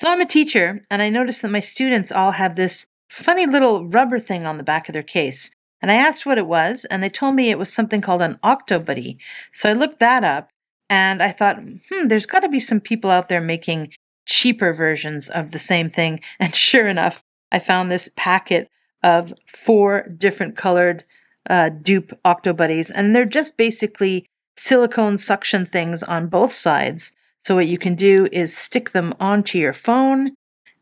So I'm a teacher, and I noticed that my students all have this funny little rubber thing on the back of their case. And I asked what it was, and they told me it was something called an Octobuddy. So I looked that up, and I thought, there's got to be some people out there making cheaper versions of the same thing. And sure enough, I found this packet of 4 different colored dupe Octobuddies, and they're just basically silicone suction things on both sides. So what you can do is stick them onto your phone,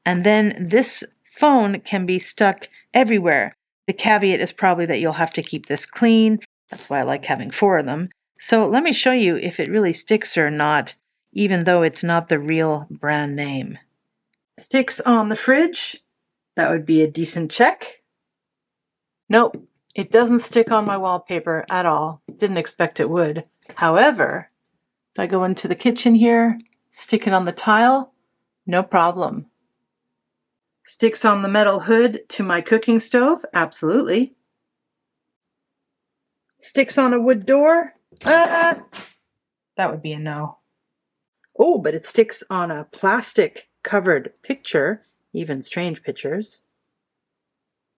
and then this phone can be stuck everywhere. The caveat is probably that you'll have to keep this clean. That's why I like having 4 of them. So let me show you if it really sticks or not, even though it's not the real brand name. Sticks on the fridge. That would be a decent check. Nope, it doesn't stick on my wallpaper at all. Didn't expect it would. However, if I go into the kitchen here, stick it on the tile, no problem. Sticks on the metal hood to my cooking stove, absolutely. Sticks on a wood door, that would be a no. Oh, but it sticks on a plastic covered picture, even strange pictures.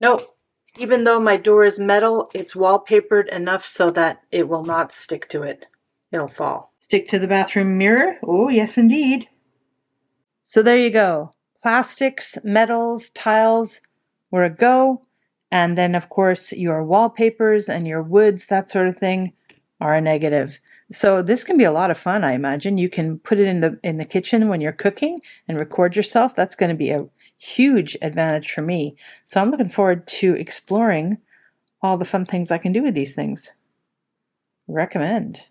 Nope. Even though my door is metal, it's wallpapered enough so that it will not stick to it. It'll fall. Stick to the bathroom mirror. Oh, yes, indeed. So there you go. Plastics, metals, tiles were a go. And then, of course, your wallpapers and your woods, that sort of thing, are a negative. So this can be a lot of fun, I imagine. You can put it in the kitchen when you're cooking and record yourself. That's going to be a huge advantage for me. So I'm looking forward to exploring all the fun things I can do with these things. Recommend.